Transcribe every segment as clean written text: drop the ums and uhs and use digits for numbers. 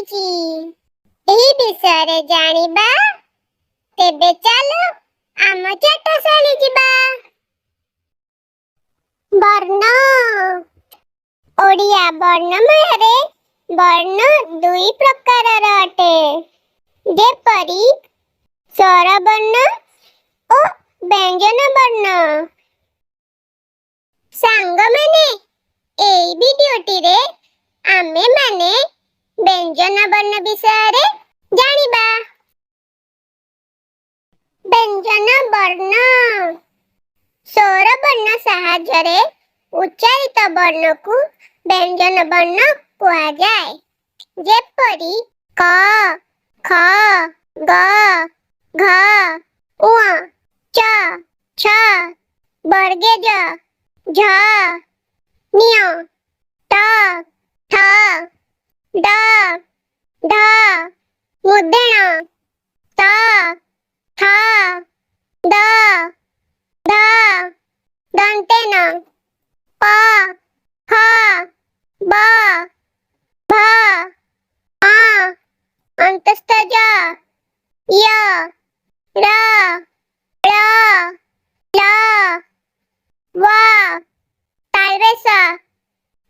ଚାଲିଛି। ଏହି ବିଷୟରେ ଜାଣିବା, ତେବେ ଚାଲ ଆମ ଚାଟଶାଳୀ ଯିବା। ବର୍ଣ୍ଣ। ଓଡ଼ିଆ ବର୍ଣ୍ଣମାଳାରେ ବର୍ଣ୍ଣ ଦୁଇ ପ୍ରକାରର ଅଟେ, ଯେପରି ସ୍ୱରବର୍ଣ୍ଣ ଓ ବ୍ୟଞ୍ଜନ ବର୍ଣ୍ଣ। ସାଙ୍ଗମାନେ, ଏହି ଭିଡିଓଟିରେ ଆମେମାନେ ବ୍ୟଞ୍ଜନ ବର୍ଣ୍ଣ ବିଷୟରେ ଜାଣିବା। ବ୍ୟଞ୍ଜନ ବର୍ଣ୍ଣ। ସ୍ୱରବର୍ଣ୍ଣ ସାହାଯ୍ୟରେ ଉଚ୍ଚାରିତ ବର୍ଣ୍ଣକୁ ବ୍ୟଞ୍ଜନ ବର୍ଣ୍ଣ କୁହାଯାଏ, ଯେପରି କ, ଖ, ଗ, ଘ, ଙ, ଚ, ଛ, ବର୍ଗେ ଜ, ଝ, ଞ, ଟ, ଠ, ଡ, ଢ, ମୂର୍ଧଣ୍ୟ, ତ, ଥ, ଦ, ଧ, ଦନ୍ତେନ, ପ, ଫ, ବ, ଭ, ଅ, ଅନ୍ତସ୍ଥ ଜ, ୟ, ର, ଳ, ଲ, व, तालव्य स,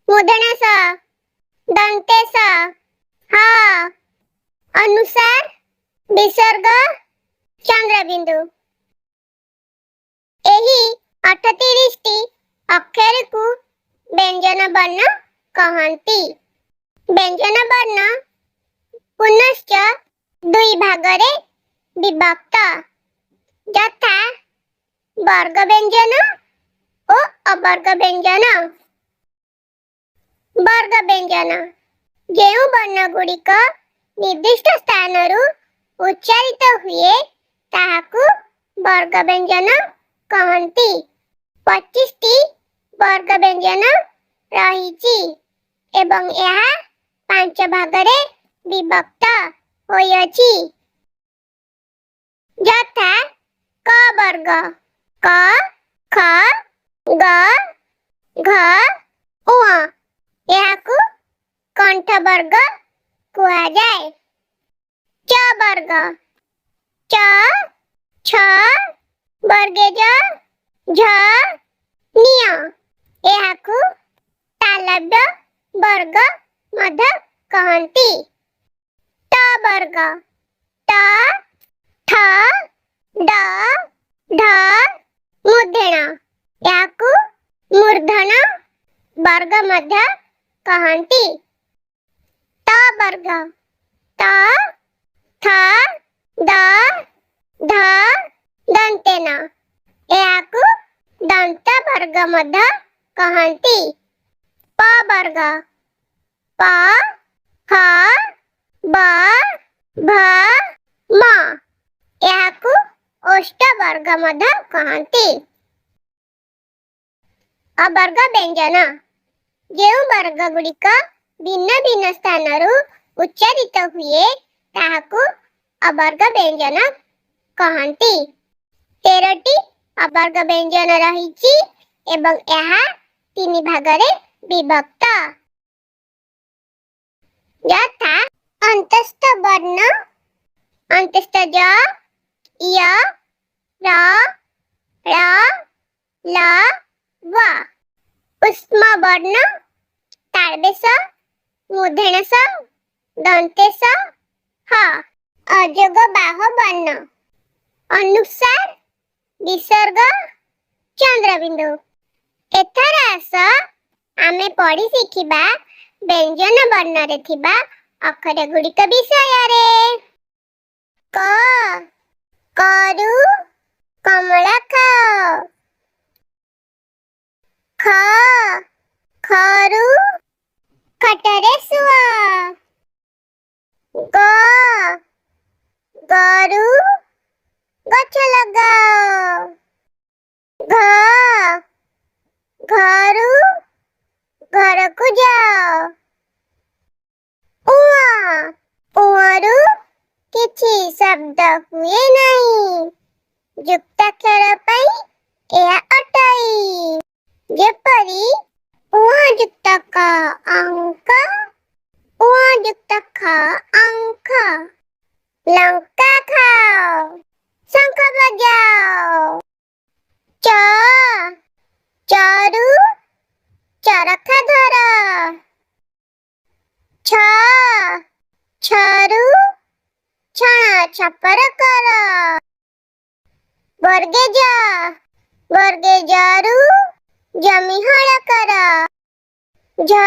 मूर्धन्य स, दन्ते स, ह, अनुसार, विसर्ग, चंद्रबिंदु। ଏହି 38ଟି ଅକ୍ଷରକୁ ବ୍ୟଞ୍ଜନ ବର୍ଣ୍ଣ କହନ୍ତି। ବ୍ୟଞ୍ଜନ ବର୍ଣ୍ଣ ପୁନଶ୍ଚ ଦୁଇ ଭାଗରେ ବିଭକ୍ତ, ଯଥା ବର୍ଗ ବ୍ୟଞ୍ଜନ ଓ ଅବର୍ଗ ବ୍ୟଞ୍ଜନ। ବର୍ଗ ବ୍ୟଞ୍ଜନ ଯେଉଁ ବର୍ଣ୍ଣଗୁଡ଼ିକ ନିର୍ଦ୍ଦିଷ୍ଟ ସ୍ଥାନରୁ ଉଚ୍ଚାରିତ ହୁଏ ତାହାକୁ ବର୍ଗ ବ୍ୟଞ୍ଜନ କହନ୍ତି। 25ଟି ବର୍ଗ ବ୍ୟଞ୍ଜନ ରହିଛି ଏବଂ ଏହା 5 ଭାଗରେ ବିଭକ୍ତ ହୋଇଅଛି, ଯଥା କ ବର୍ଗ କ, ଖ, ଗ, ଘ, ଙ, ଏହାକୁ କଣ୍ଠ ବର୍ଗ କୁହାଯାଏ। ଚ ବର୍ଗ ଚ, ଛ, ବର୍ଗେ ଜ, ଝ, ଞ, ଏହାକୁ ତାଲବ୍ୟ ବର୍ଗ ମଧ୍ୟ କହନ୍ତି। ଟ ବର୍ଗ ଟ, ଠ, ଡ, ଢ, ମୂର୍ଧଣ୍ୟ, ଏହାକୁ ମୂର୍ଧନ ବର୍ଗ ମଧ୍ୟ କହନ୍ତି। ତ ବର୍ଗ ତ, ଥ, ଦ, ଧ, ଦନ୍ତେନ, ଏହାକୁ ଦନ୍ତ ବର୍ଗ ମଧ୍ୟ କହନ୍ତି। ପ ବର୍ଗ ପ, ଫ, ବ, ଭ, ମ, ଏହାକୁ ଓଷ୍ଠ ବର୍ଗ ମଧ୍ୟ କହନ୍ତି। ଅବର୍ଗ ବ୍ୟଞ୍ଜନ ଯେଉଁ ବର୍ଗ ଗୁଡ଼ିକ ଭିନ୍ନ ଭିନ୍ନ ସ୍ଥାନରୁ ଉଚ୍ଚାରିତ ହୁଏ ତାହାକୁ ଅବର୍ଗ ବ୍ୟଞ୍ଜନ କହନ୍ତି। 13ଟି ଅବର୍ଗ ବ୍ୟଞ୍ଜନ ରହିଛି ଏବଂ ଏହା 3 ଭାଗରେ ବିଭକ୍ତ, ଯଥା ଅନ୍ତସ୍ଥ ବର୍ଣ୍ଣ ଅନ୍ତସ୍ଥ ଜ, ୟ, ର, ଳ, ଲ, व, ଉଷ୍ମ ବର୍ଣ୍ଣ ତାଳବ୍ୟ ସ, ମୂର୍ଧଣ୍ୟ ସ, ଦନ୍ତେ ସ, ହ, ଅଯୋଗ ବାହୁ ବର୍ଣ୍ଣ ଅନୁସାର, ବିସର୍ଗ, ଚନ୍ଦ୍ରବିନ୍ଦୁ। ଏଥର ଆସ ଆମେ ପଢ଼ି ଶିଖିବା ବ୍ୟଞ୍ଜନ ବର୍ଣ୍ଣରେ ଥିବା ଅକ୍ଷର ଗୁଡ଼ିକ ବିଷୟରେ। କ, କରୁ କମଳା ଖ, ଖ, ଖରୁ ଖଟରେ ଶୁଅ, ଗ, ଗରୁ ଗଛ ଲଗାଅ, ଘ, ଘରୁ ଘରକୁ ଯାଅ, ଉଅ, ଉଅରୁ କିଛି ଶବ୍ଦ ହୁଏ ନାହିଁ, ଯୁକ୍ତାକ୍ଷର ପାଇଁ ଏହା ଅଟଇ, ଯେପରି ଉଅ ଯୁକ୍ତ କ ଅଙ୍କ, ଉଅ ଯୁକ୍ତ ଖ ଛପର କର। ବର୍ଗେ ଜ, ବର୍ଗେ ଜରୁ ଜମି ହଳ କର। ଝ,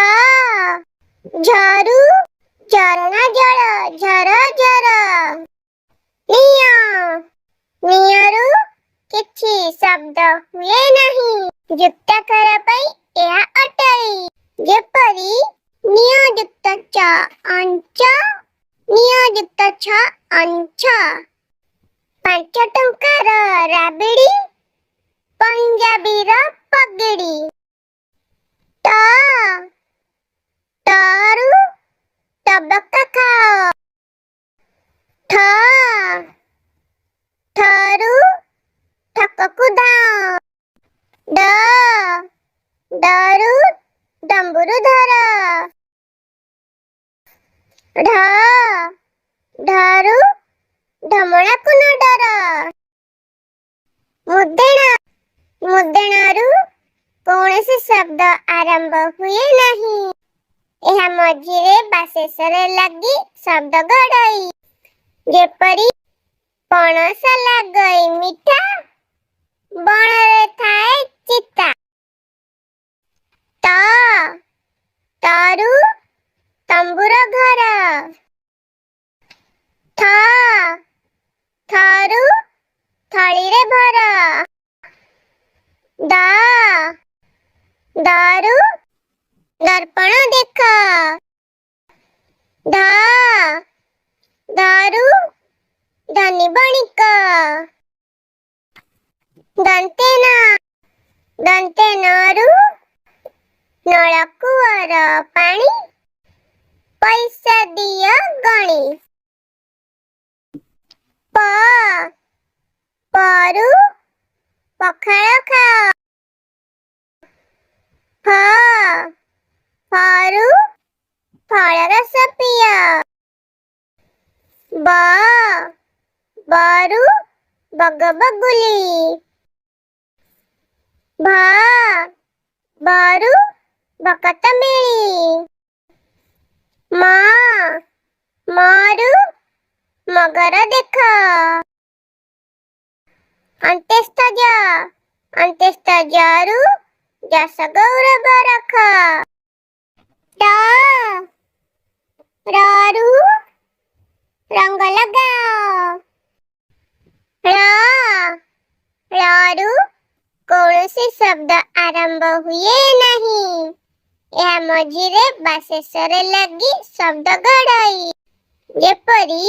ଝରୁ ଝରଣା ଜଳ ଝର ଝର। ନିଅ, ନିଅରୁ କିଛି ଶବ୍ଦ ହୁଏ ନାହିଁ। ଯୁକ୍ତାକ୍ଷର ପାଇଁ ଏହା ଅଟଇ। ଯେପରି ନିଅ ଯୁକ୍ତ ଚ ଅଞ୍ଚ, ନିଅ ଯୁକ୍ତ ଛ ଅଞ୍ଛ। 5 ଟଙ୍କାର ରାବିଡ଼ି, ପଞ୍ଜାବୀର ପଗିଡ଼ି। ଟ, ଟରୁ ଟବକା ଖାଅ। ଠ, ଠରୁ ଠକକୁ ଧାଅ। ଡ, ଡରୁ ଡମ୍ବୁରୁ ଧର। ଢ, ଢରୁ ଢମଣାକୁ ନ ଡର। ମୁଦେଣ, ମୁଦେଣରୁ କୌଣସି ଶବ୍ଦ ଆରମ୍ଭ ହୁଏ ନାହିଁ। ଏହା ମଝିରେ ବା ଶେଷରେ ଲାଗି ଶବ୍ଦ ଘଡ଼ଇ। ଯେପରି ପଣସ ଲାଗଇ ମିଠା, ବଣରେ ଥାଏ ଚିତା। ତ, ତରୁ ତମ୍ବୁର ଘର। ଥ, ଥରୁ ଥଳିରେ ଭର। ଦ, ଦରୁ ଦର୍ପଣ ଦେଖ। ଧ, ଧରୁ ଧନୀ ବଣିକ। ଦନ୍ତେ ନ, ଦନ୍ତେ ନରୁ ନଳକୂଅର ପାଣି, ପଇସା ଦିଅ ଗଣି। ପ, ପରୁ ପଖାଳ ଖାଅ। ଫ, ଫରୁ ଫଳରସ ପିଅ। ବ, ବରୁ ବଗ ବଗୁଲି। ଭ, ଭରୁ ଭକତ ମିଳି। ମ, ମରୁ ମଗର ଦେଖ। ଅନ୍ତେସ୍ତ ଜ, ଅନ୍ତେସ୍ତ ଜରୁ ଯଶ ଗୌରବ ରଖ। ଟ, ରରୁ ରଙ୍ଗ ଲଗାଅ। ଳ, ଳରୁ କୌଣସି ଶବ୍ଦ ଆରମ୍ଭ ହୁଏ ନାହିଁ। ଏହା ମଝିରେ ବା ଶେଷରେ ଲାଗି ଶବ୍ଦ ଘଡ଼ଇ। ଯେପରି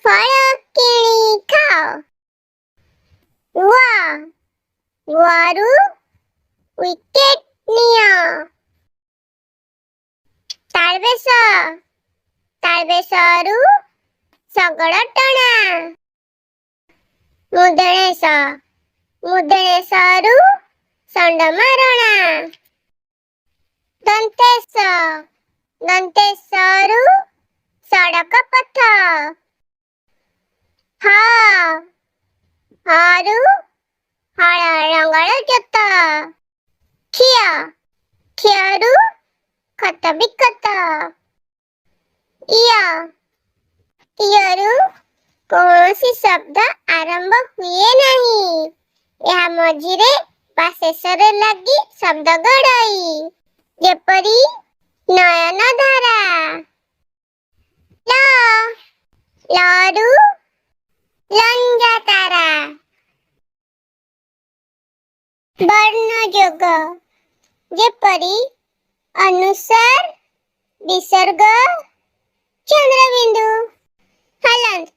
ଫଳ କିଣି ଖାଅ। ୱ, ୱରୁ ୱିକେଟ ନିଅ। ତାଳବେଶ, ତାଳବେଶରୁ ଶଗଡ଼ ଟଣା। ମୁଦଣେଶ, ମୁଦଣେଶରୁ ଷଣ୍ଢ ମାରଣା। ଦନ୍ତେଶ, ଦନ୍ତେଶରୁ ସଡ଼କ ପଥ। ହ, ହରୁ ହଳ ଲଙ୍ଗଳ ଜୋତ। କ୍ଷିୟ, କ୍ଷୟରୁ ଖତ ବିକତ। ଇୟ, ଇୟରୁ କୌଣସି ଶବ୍ଦ ଆରମ୍ଭ ହୁଏ ନାହିଁ। ଏହା ମଝିରେ ବା ଶେଷରେ ଲାଗି ଶବ୍ଦ ଘଡ଼ଇ। ଯେପରି ନୟନ ଧାରା। ଲ, ଲରୁ ଲଞ୍ଜା ତାରା। ବର୍ଣ୍ଣ ଯୋଗ। ଯେପରି ଅନୁସାର, ବିସର୍ଗ, ଚନ୍ଦ୍ରବିନ୍ଦୁ। ହଲନ୍ତ,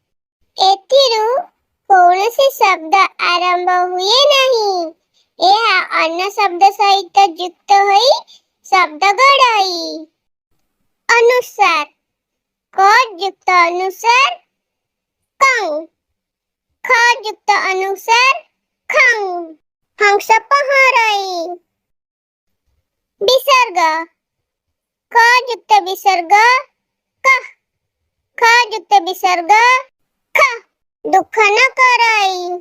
ଏଥିରୁ କୌଣସି ଶବ୍ଦ ଆରମ୍ଭ ହୁଏ ନାହିଁ। ଏହା ଅନ୍ୟ ଶବ୍ଦ ସହିତ ଯୁକ୍ତ ହୋଇ ଶବ୍ଦ ଘଡ଼ଇ। ଅନୁସାର, କ ଯୁକ୍ତ ଅନୁସାର କଂ, ଖ ଯୁକ୍ତ ଅନୁସାର ଖଂ। ହଂସ ପହଁରଇ। ବିସର୍ଗ, କ ଯୁକ୍ତ ବିସର୍ଗ କଃ, ଖ ଯୁକ୍ତ ବିସର୍ଗ ଖ। ଦୁଃଖ ନ କରଇ।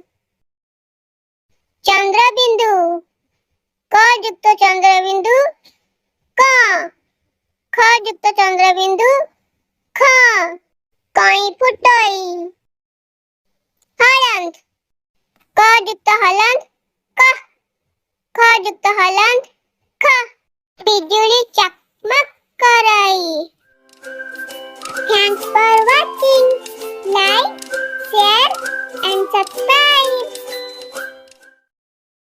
ଚନ୍ଦ୍ରବିନ୍ଦୁ, କ ଯୁକ୍ତ ଚନ୍ଦ୍ରବିନ୍ଦୁ କ, ଖ ଯୁକ୍ତ ଚନ୍ଦ୍ରବିନ୍ଦୁ ଖ। କଇଁ ଫୁଟଇ। युक्त हलंत क. ख युक्त हलंत ख. बिजुली चकमक कराई. Thanks for watching. Like, share and subscribe.